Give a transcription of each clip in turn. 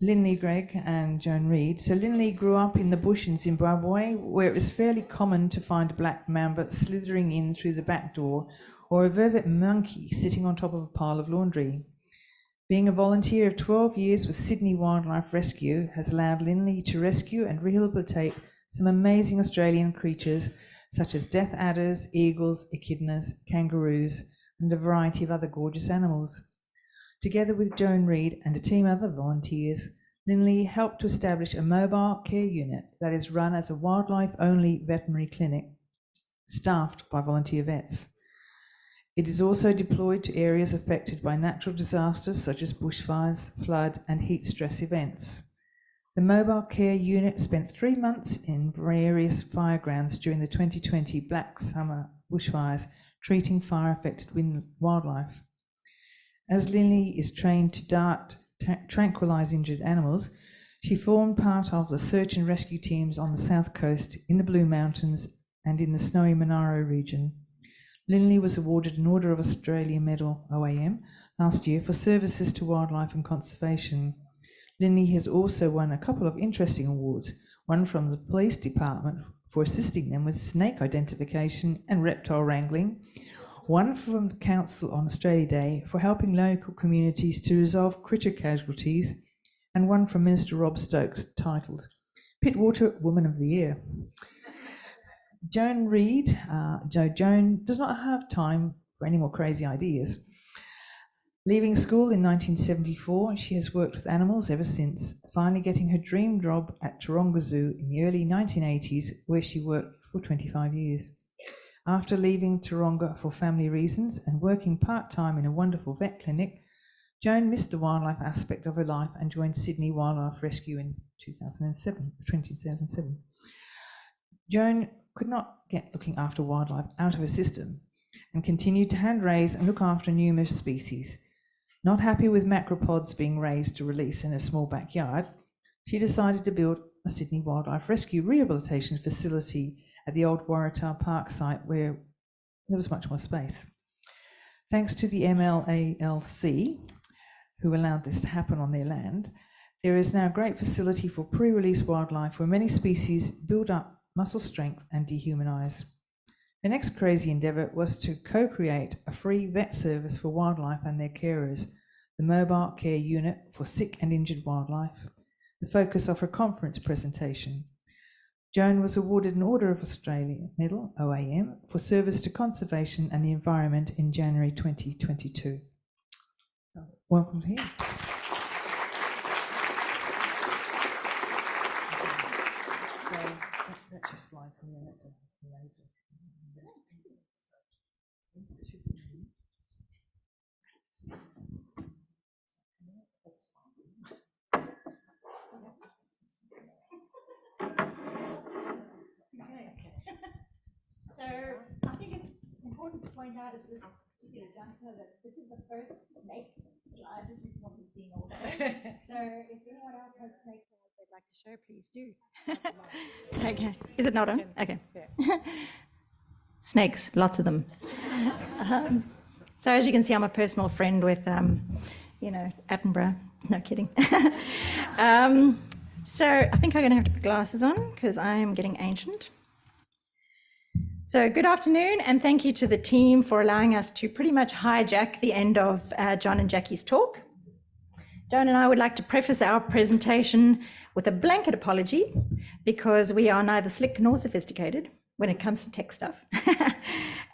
Lynleigh, Greig and Joan Reid. So Lynleigh grew up in the bush in Zimbabwe, where it was fairly common to find a black mamba slithering in through the back door or a vervet monkey sitting on top of a pile of laundry. Being a volunteer of 12 years with Sydney Wildlife Rescue has allowed Lynleigh to rescue and rehabilitate some amazing Australian creatures such as death adders, eagles, echidnas, kangaroos, and a variety of other gorgeous animals. Together with Joan Reid and a team of other volunteers, Lynleigh helped to establish a mobile care unit that is run as a wildlife-only veterinary clinic, staffed by volunteer vets. It is also deployed to areas affected by natural disasters such as bushfires, flood, and heat stress events. The mobile care unit spent 3 months in various firegrounds during the 2020 Black Summer bushfires, treating fire-affected wildlife. As Lynleigh is trained to tranquilise injured animals, she formed part of the search and rescue teams on the south coast, in the Blue Mountains, and in the snowy Monaro region. Lynleigh was awarded an Order of Australia Medal, OAM, last year for services to wildlife and conservation. Lynleigh has also won a couple of interesting awards, one from the police department for assisting them with snake identification and reptile wrangling, one from the Council on Australia Day for helping local communities to resolve critter casualties, and one from Minister Rob Stokes titled Pittwater Woman of the Year. Joan Reid, Joan does not have time for any more crazy ideas. Leaving school in 1974, she has worked with animals ever since, finally getting her dream job at Taronga Zoo in the early 1980s, where she worked for 25 years. After leaving Taronga for family reasons and working part-time in a wonderful vet clinic, Joan missed the wildlife aspect of her life and joined Sydney Wildlife Rescue in 2007. Joan could not get looking after wildlife out of her system and continued to hand raise and look after numerous species. Not happy with macropods being raised to release in a small backyard, she decided to build a Sydney Wildlife Rescue rehabilitation facility at the old Waratah Park site, where there was much more space. Thanks to the MLALC, who allowed this to happen on their land, there is now a great facility for pre-release wildlife where many species build up muscle strength and dehumanize. The next crazy endeavour was to co-create a free vet service for wildlife and their carers, the Mobile Care Unit for Sick and Injured Wildlife, the focus of her conference presentation. Joan was awarded an Order of Australia Medal, OAM, for service to conservation and the environment in January 2022. Welcome here. So that's just slides in there, that's a laser. So I think it's important to point out at this particular juncture that this is the first snake slide that you've probably seen all day. So if anyone else has snake slides they'd like to show, please do. Okay. Is it not on? Okay. Snakes, lots of them. So as you can see, I'm a personal friend with, Attenborough. No kidding. So I think I'm going to have to put glasses on because I am getting ancient. So good afternoon, and thank you to the team for allowing us to pretty much hijack the end of John and Jackie's talk. Joan and I would like to preface our presentation with a blanket apology because we are neither slick nor sophisticated when it comes to tech stuff.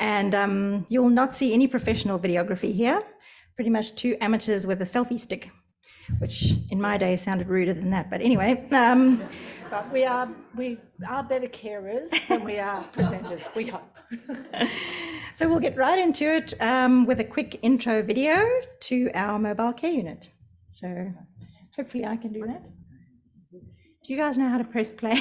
And you'll not see any professional videography here, pretty much two amateurs with a selfie stick, which in my day sounded ruder than that, but anyway. But we are better carers than we are presenters, we hope. So we'll get right into it with a quick intro video to our mobile care unit. So hopefully I can do that. Do you guys know how to press play?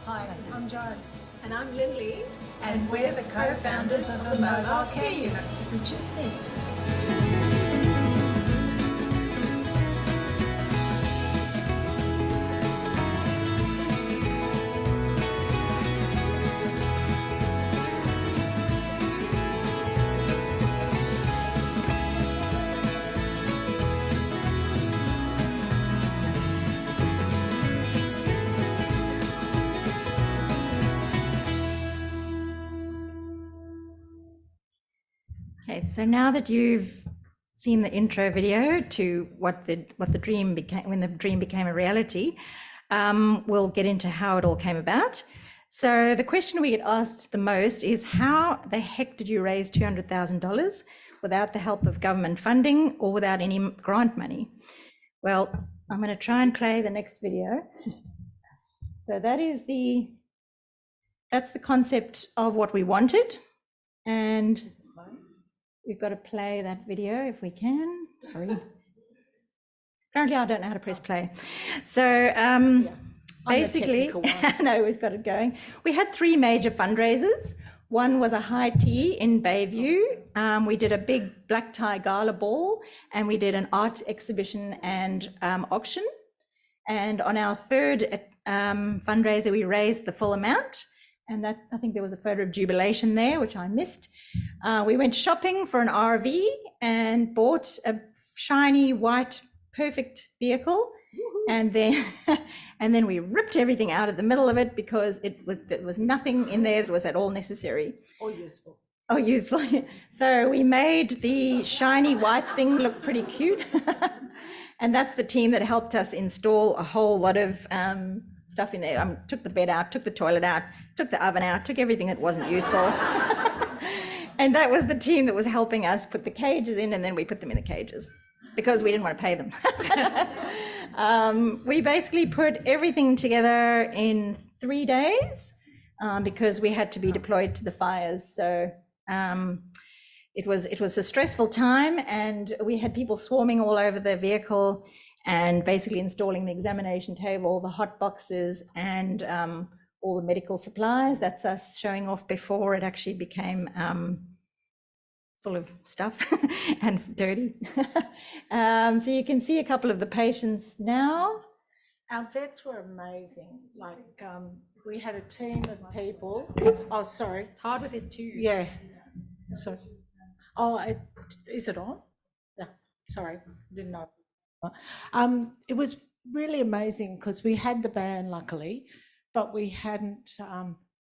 Hi, I'm Joan. And I'm Lynleigh. and we're the co-founders of the Mobile Care Unit, which is this. Okay, so now that you've seen the intro video to what the dream became, when the dream became a reality, we'll get into how it all came about. So the question we get asked the most is, how the heck did you raise $200,000 without the help of government funding or without any grant money? Well, I'm going to try and play the next video. So that's the concept of what we wanted, and we've got to play that video if we can. Sorry. Apparently I don't know how to press play. So basically, no, we've got it going. We had 3 major fundraisers. One was a high tea in Bayview. We did a big black tie gala ball, and we did an art exhibition and auction. And on our 3rd fundraiser, we raised the full amount. And that, I think there was a photo of jubilation there, which I missed. We went shopping for an RV and bought a shiny white perfect vehicle. And then we ripped everything out of the middle of it because there was nothing in there that was at all necessary. Or useful. Oh, useful. So we made the shiny white thing look pretty cute. And that's the team that helped us install a whole lot of stuff in there. Took the bed out, took the toilet out, took the oven out, took everything that wasn't useful. And that was the team that was helping us put the cages in, and then we put them in the cages because we didn't want to pay them. We basically put everything together in 3 days because we had to be deployed to the fires. So it was a stressful time, and we had people swarming all over the vehicle and basically installing the examination table, the hot boxes, and all the medical supplies. That's us showing off before it actually became full of stuff and dirty. So you can see a couple of the patients now. Our vets were amazing. Like we had a team of people. Oh, sorry. It's hard with this too. Yeah. So, is it on? Yeah. Sorry, didn't know. It was really amazing because we had the van, luckily, but we hadn't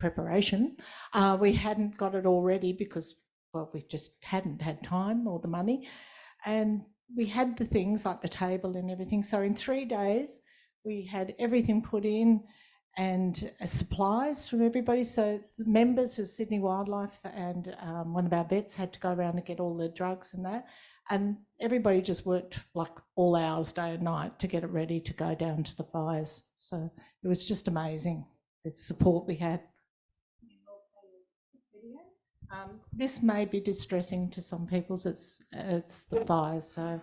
preparation. We hadn't got it all ready because, well, we just hadn't had time or the money, and we had the things like the table and everything. So in 3 days, we had everything put in and supplies from everybody. So the members of Sydney Wildlife and one of our vets had to go around and get all the drugs and that. And everybody just worked like all hours, day and night, to get it ready to go down to the fires. So it was just amazing, the support we had. This may be distressing to some people. It's the fires, so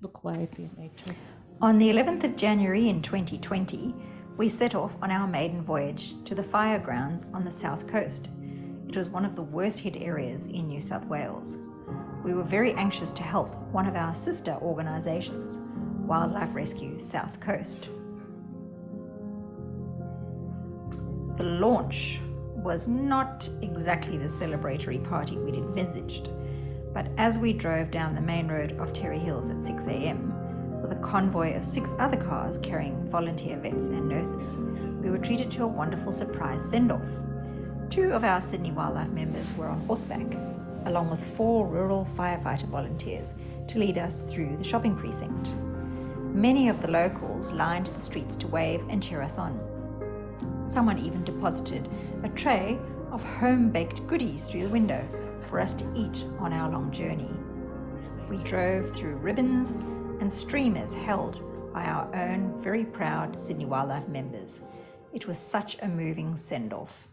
look away if you need to. On the 11th of January in 2020, we set off on our maiden voyage to the fire grounds on the south coast. It was one of the worst hit areas in New South Wales. We were very anxious to help one of our sister organisations, Wildlife Rescue South Coast. The launch was not exactly the celebratory party we'd envisaged, but as we drove down the main road of Terry Hills at 6 a.m, with a convoy of 6 other cars carrying volunteer vets and nurses, we were treated to a wonderful surprise send-off. 2 of our Sydney Wildlife members were on horseback, along with 4 rural firefighter volunteers to lead us through the shopping precinct. Many of the locals lined the streets to wave and cheer us on. Someone even deposited a tray of home-baked goodies through the window for us to eat on our long journey. We drove through ribbons and streamers held by our own very proud Sydney Wildlife members. It was such a moving send-off.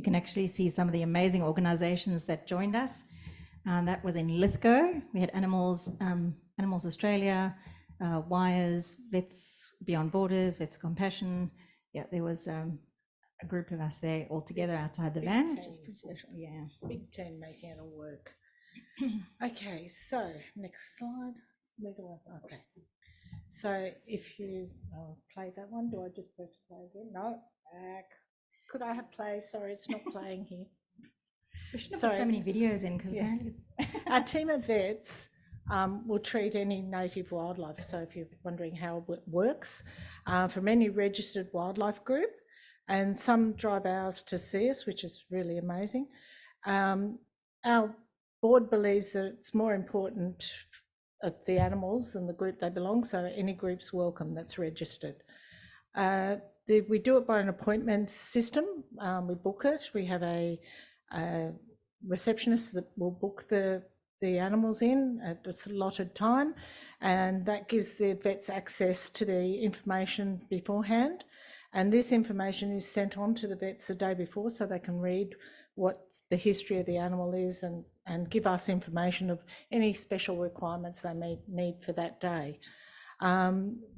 can actually see some of the amazing organisations that joined us. That was in Lithgow. We had Animals Australia, Wires, Vets Beyond Borders, Vets of Compassion. Yeah, there was a group of us there all together outside the van, which is pretty special. Yeah, big team making it all work. Okay, so next slide. Where do I? Okay. So if you play that one, do I just press play again? No, back. Could I have play? Sorry, it's not playing here. we shouldn't have put so many videos in because Our team of vets will treat any native wildlife. So if you're wondering how it works, from any registered wildlife group, and some drive hours to see us, which is really amazing. Our board believes that it's more important of the animals than the group they belong, so any group's welcome that's registered. We do it by an appointment system. We book it. We have a receptionist that will book the animals in at a allotted time, and that gives the vets access to the information beforehand. And this information is sent on to the vets the day before so they can read what the history of the animal is and give us information of any special requirements they may need for that day.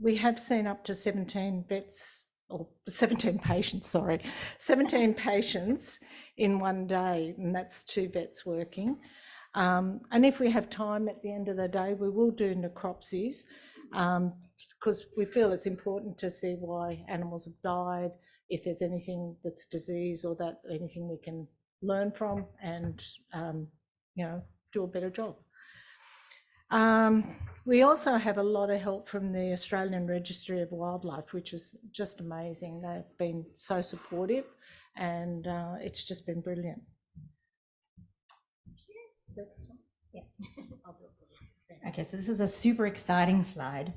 We have seen up to 17 vets, or 17 patients, sorry, 17 patients in one day, and that's 2 vets working. And if we have time at the end of the day, we will do necropsies, because we feel it's important to see why animals have died, if there's anything that's disease or that anything we can learn from and, do a better job. We also have a lot of help from the Australian Registry of Wildlife, which is just amazing. They've been so supportive and it's just been brilliant. Yeah. Okay, so this is a super exciting slide.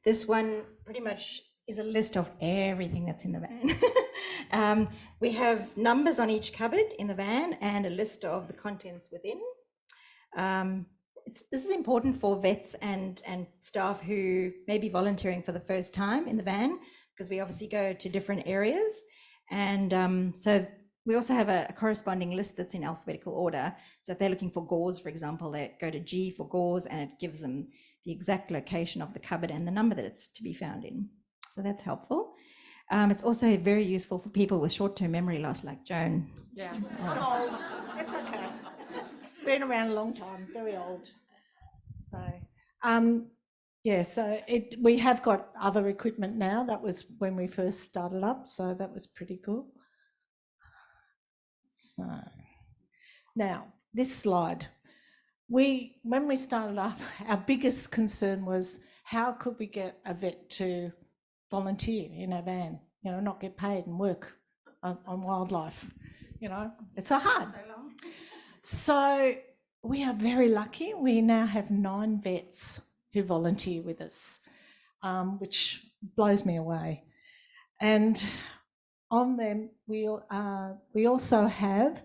This one pretty much is a list of everything that's in the van. We have numbers on each cupboard in the van and a list of the contents within. This is important for vets and staff who may be volunteering for the first time in the van, because we obviously go to different areas. And so we also have a corresponding list that's in alphabetical order. So if they're looking for gauze, for example, they go to G for gauze, and it gives them the exact location of the cupboard and the number that it's to be found in. So that's helpful. It's also very useful for people with short-term memory loss like Joan. Yeah, I'm old. It's okay. Been around a long time, very old. So, so we have got other equipment now. That was when we first started up, so that was pretty cool. So now this slide, when we started up, our biggest concern was how could we get a vet to volunteer in our van, not get paid and work on wildlife. It's so hard. So we are very lucky. We now have 9 vets who volunteer with us, which blows me away. And on them, we also have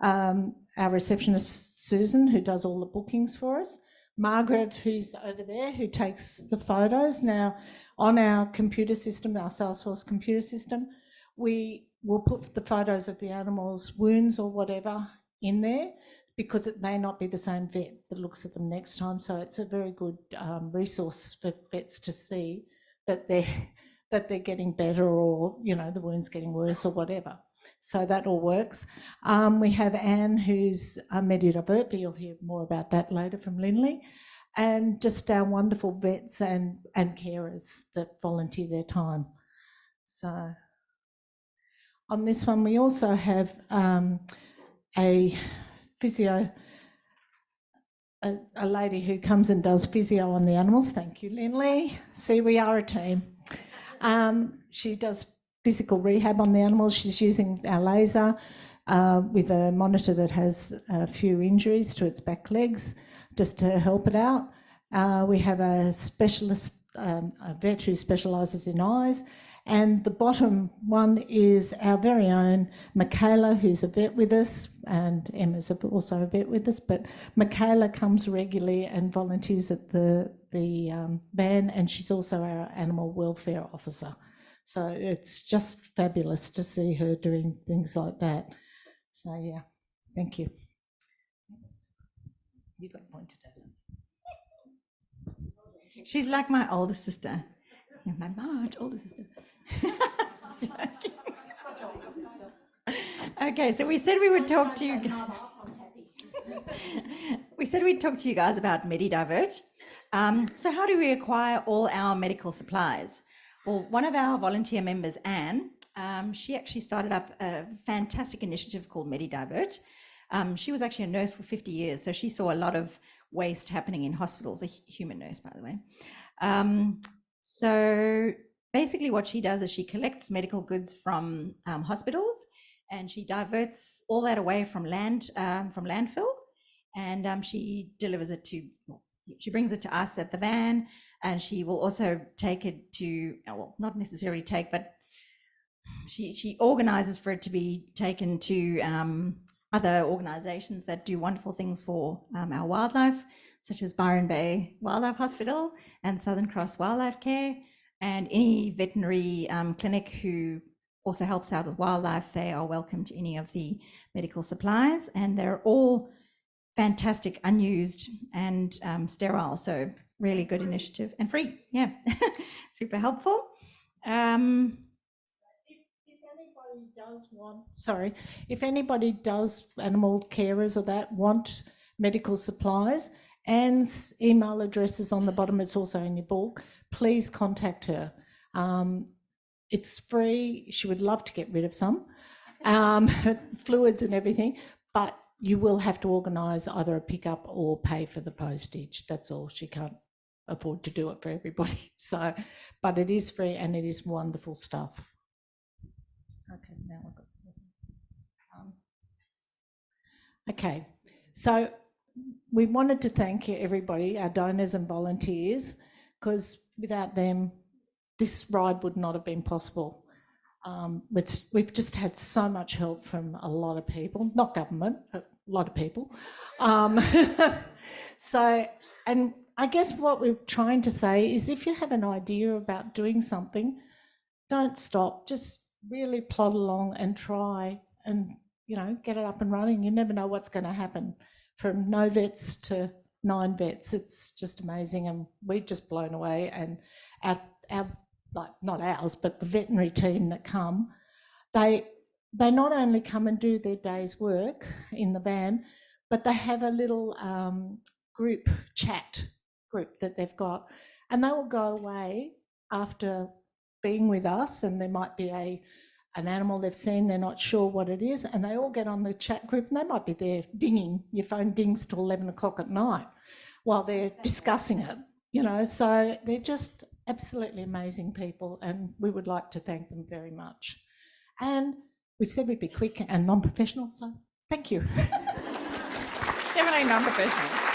our receptionist, Susan, who does all the bookings for us, Margaret, who's over there, who takes the photos. Now, on our computer system, our Salesforce computer system, we will put the photos of the animals' wounds or whatever in there, because it may not be the same vet that looks at them next time. So it's a very good resource for vets to see that they're getting better, or the wound's getting worse or whatever. So that all works. We have Anne, who's a mediadivert, but you'll hear more about that later from Lynleigh, and just our wonderful vets and carers that volunteer their time. So on this one, we also have a physio, a lady who comes and does physio on the animals. Thank you, Lynleigh. See, we are a team. She does physical rehab on the animals. She's using our laser with a monitor that has a few injuries to its back legs, just to help it out. We have a specialist, a vet who specialises in eyes. And the bottom one is our very own Michaela, who's a vet with us, and Emma's also a vet with us, but Michaela comes regularly and volunteers at the van, and she's also our animal welfare officer. So it's just fabulous to see her doing things like that. So, yeah, thank you. You got pointed at it. She's like my older sister. My much older sister. Okay, so we said we would talk to you. We said we'd talk to you guys about MediDivert. So how do we acquire all our medical supplies? Well, one of our volunteer members, Anne, she actually started up a fantastic initiative called MediDivert. She was actually a nurse for 50 years, so she saw a lot of waste happening in hospitals, a human nurse, by the way. So basically what she does is she collects medical goods from hospitals, and she diverts all that away from landfill, and she delivers it to, she brings it to us at the van, and she will also take it to, well, not necessarily take, but she organizes for it to be taken to other organizations that do wonderful things for our wildlife, such as Byron Bay Wildlife Hospital and Southern Cross Wildlife Care, and any veterinary clinic who also helps out with wildlife. They are welcome to any of the medical supplies, and they're all fantastic, unused and sterile. So really good initiative and free. Yeah, super helpful. If anybody does, animal carers or that, want medical supplies, Anne's email address is on the bottom. It's also in your book. Please contact her. It's free. She would love to get rid of some fluids and everything, but you will have to organise either a pickup or pay for the postage. That's all. She can't afford to do it for everybody. So, but it is free and it is wonderful stuff. Okay, now I've got. Okay, so we wanted to thank everybody, our donors and volunteers, because without them, this ride would not have been possible. We've just had so much help from a lot of people, not government, but a lot of people. So, and I guess what we're trying to say is if you have an idea about doing something, don't stop, just really plod along and try and, you know, get it up and running. You never know what's going to happen. From no vets to 9 vets, it's just amazing, and we're just blown away. And our like, not ours, but the veterinary team that come, they not only come and do their day's work in the van, but they have a little group chat group that they've got, and they will go away after being with us, and there might be an animal they've seen, they're not sure what it is, and they all get on the chat group, and they might be there dinging, your phone dings till 11 o'clock at night while they're discussing it, you know. So they're just absolutely amazing people, and we would like to thank them very much. And we said we'd be quick and non-professional, so thank you. Definitely non-professional.